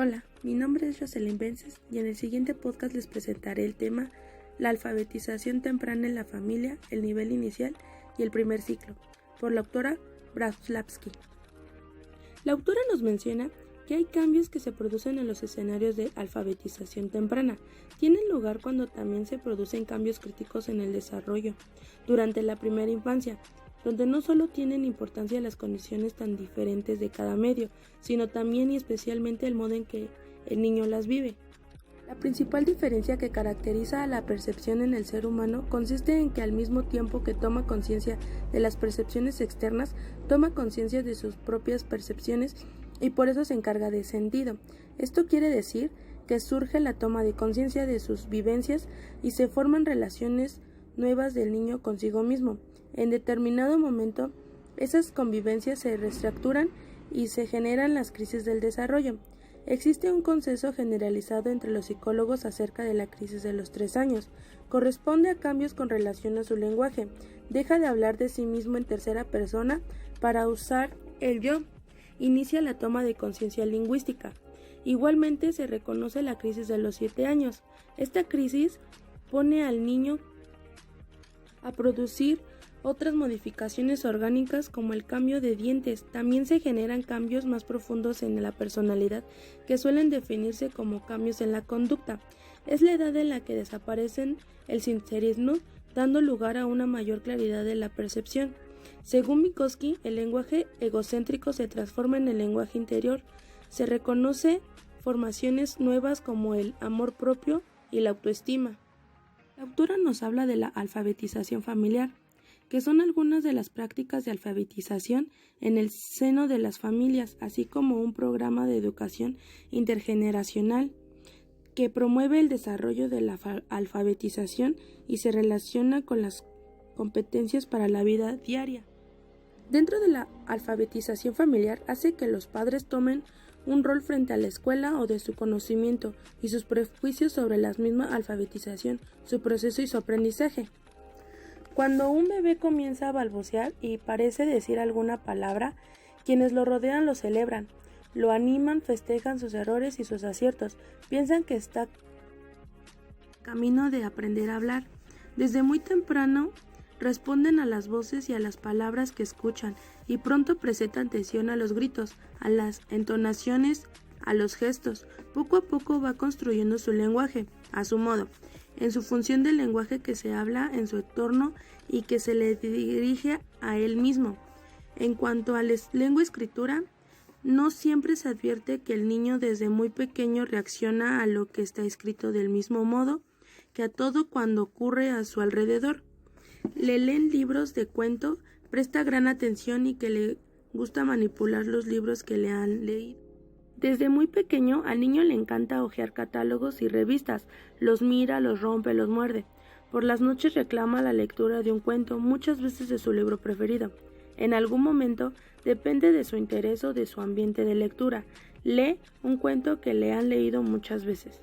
Hola, mi nombre es Jocelyn Vences y en el siguiente podcast les presentaré el tema La alfabetización temprana en la familia, el nivel inicial y el primer ciclo, por la autora Braslavsky. La autora nos menciona que hay cambios que se producen en los escenarios de alfabetización temprana. Tienen lugar cuando también se producen cambios críticos en el desarrollo durante la primera infancia, donde no solo tienen importancia las condiciones tan diferentes de cada medio, sino también y especialmente el modo en que el niño las vive. La principal diferencia que caracteriza a la percepción en el ser humano consiste en que al mismo tiempo que toma conciencia de las percepciones externas, toma conciencia de sus propias percepciones y por eso se encarga de sentido. Esto quiere decir que surge la toma de conciencia de sus vivencias y se forman relaciones nuevas del niño consigo mismo. En determinado momento, esas convivencias se reestructuran y se generan las crisis del desarrollo. Existe un consenso generalizado entre los psicólogos acerca de la crisis de los 3 años. Corresponde a cambios con relación a su lenguaje. Deja de hablar de sí mismo en tercera persona para usar el yo. Inicia la toma de conciencia lingüística. Igualmente se reconoce la crisis de los 7 años. Esta crisis pone al niño a producir otras modificaciones orgánicas como el cambio de dientes. También se generan cambios más profundos en la personalidad que suelen definirse como cambios en la conducta. Es la edad en la que desaparecen el sincerismo, dando lugar a una mayor claridad de la percepción. Según Vygotsky, el lenguaje egocéntrico se transforma en el lenguaje interior. Se reconoce formaciones nuevas como el amor propio y la autoestima. La autora nos habla de la alfabetización familiar, que son algunas de las prácticas de alfabetización en el seno de las familias, así como un programa de educación intergeneracional que promueve el desarrollo de la alfabetización y se relaciona con las competencias para la vida diaria. Dentro de la alfabetización familiar hace que los padres tomen un rol frente a la escuela o de su conocimiento y sus prejuicios sobre la misma alfabetización, su proceso y su aprendizaje. Cuando un bebé comienza a balbucear y parece decir alguna palabra, quienes lo rodean lo celebran, lo animan, festejan sus errores y sus aciertos, piensan que está camino de aprender a hablar. Desde muy temprano responden a las voces y a las palabras que escuchan y pronto prestan atención a los gritos, a las entonaciones, a los gestos. Poco a poco va construyendo su lenguaje, a su modo, en su función del lenguaje que se habla en su entorno y que se le dirige a él mismo. En cuanto a la lengua-escritura, no siempre se advierte que el niño desde muy pequeño reacciona a lo que está escrito del mismo modo que a todo cuando ocurre a su alrededor. Le leen libros de cuento, presta gran atención y que le gusta manipular los libros que le han leído. Desde muy pequeño al niño le encanta hojear catálogos y revistas, los mira, los rompe, los muerde. Por las noches reclama la lectura de un cuento, muchas veces de su libro preferido. En algún momento, depende de su interés o de su ambiente de lectura, lee un cuento que le han leído muchas veces.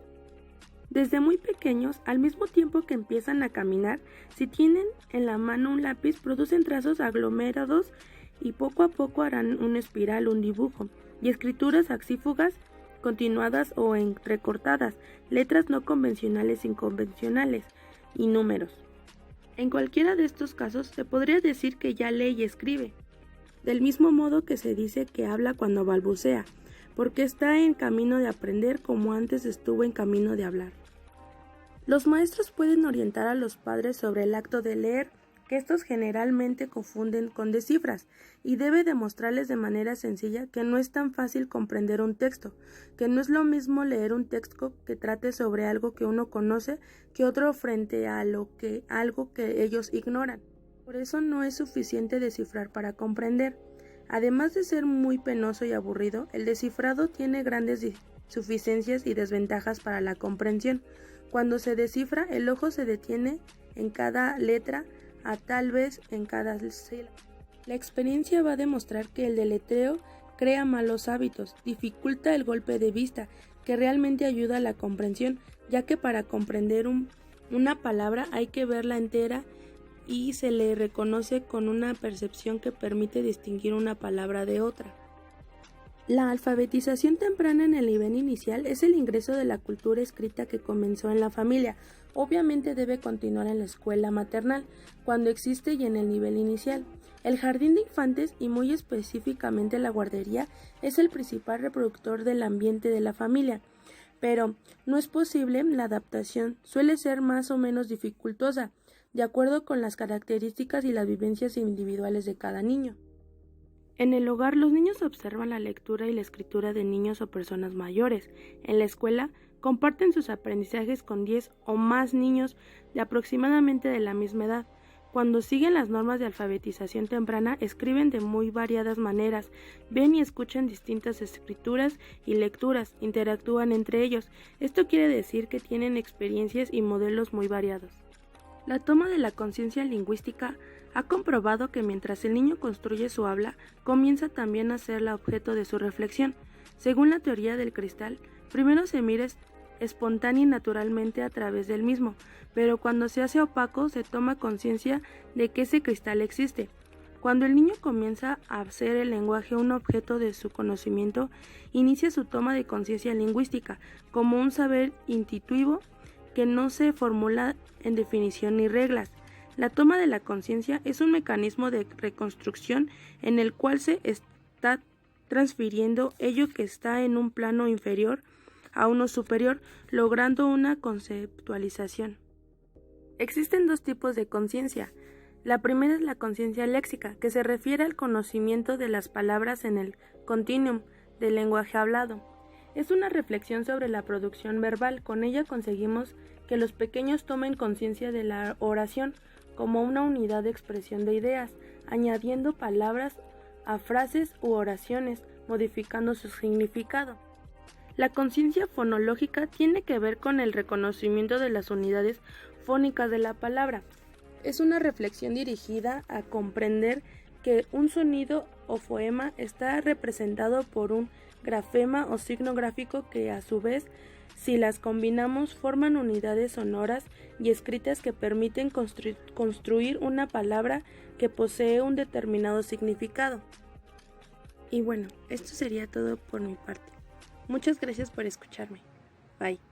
Desde muy pequeños, al mismo tiempo que empiezan a caminar, si tienen en la mano un lápiz, producen trazos aglomerados y poco a poco harán una espiral, un dibujo, y escrituras axífugas continuadas o recortadas, letras no convencionales inconvencionales y números. En cualquiera de estos casos se podría decir que ya lee y escribe, del mismo modo que se dice que habla cuando balbucea, porque está en camino de aprender como antes estuvo en camino de hablar. Los maestros pueden orientar a los padres sobre el acto de leer, que estos generalmente confunden con descifras, y debe demostrarles de manera sencilla que no es tan fácil comprender un texto, que no es lo mismo leer un texto que trate sobre algo que uno conoce que otro frente a algo que ellos ignoran. Por eso no es suficiente descifrar para comprender. Además de ser muy penoso y aburrido, el descifrado tiene grandes insuficiencias y desventajas para la comprensión. Cuando se descifra, el ojo se detiene en cada letra, a tal vez en cada sílaba. La experiencia va a demostrar que el deletreo crea malos hábitos, dificulta el golpe de vista, que realmente ayuda a la comprensión, ya que para comprender una palabra hay que verla entera y se le reconoce con una percepción que permite distinguir una palabra de otra. La alfabetización temprana en el nivel inicial es el ingreso de la cultura escrita que comenzó en la familia. Obviamente debe continuar en la escuela maternal, cuando existe y en el nivel inicial. El jardín de infantes y muy específicamente la guardería es el principal reproductor del ambiente de la familia. Pero no es posible, la adaptación suele ser más o menos dificultosa, de acuerdo con las características y las vivencias individuales de cada niño. En el hogar, los niños observan la lectura y la escritura de niños o personas mayores. En la escuela, comparten sus aprendizajes con 10 o más niños de aproximadamente de la misma edad. Cuando siguen las normas de alfabetización temprana, escriben de muy variadas maneras, ven y escuchan distintas escrituras y lecturas, interactúan entre ellos. Esto quiere decir que tienen experiencias y modelos muy variados. La toma de la conciencia lingüística ha comprobado que mientras el niño construye su habla, comienza también a ser la objeto de su reflexión. Según la teoría del cristal, primero se mira espontánea y naturalmente a través del mismo, pero cuando se hace opaco se toma conciencia de que ese cristal existe. Cuando el niño comienza a hacer el lenguaje un objeto de su conocimiento, inicia su toma de conciencia lingüística como un saber intuitivo que no se formula en definición ni reglas. La toma de la conciencia es un mecanismo de reconstrucción en el cual se está transfiriendo ello que está en un plano inferior a uno superior, logrando una conceptualización. Existen dos tipos de conciencia. La primera es la conciencia léxica, que se refiere al conocimiento de las palabras en el continuum del lenguaje hablado. Es una reflexión sobre la producción verbal. Con ella conseguimos que los pequeños tomen conciencia de la oración como una unidad de expresión de ideas, añadiendo palabras a frases u oraciones, modificando su significado. La conciencia fonológica tiene que ver con el reconocimiento de las unidades fónicas de la palabra. Es una reflexión dirigida a comprender que un sonido o foema está representado por un grafema o signo gráfico que a su vez, si las combinamos, forman unidades sonoras y escritas que permiten construir una palabra que posee un determinado significado. Y bueno, esto sería todo por mi parte. Muchas gracias por escucharme. Bye.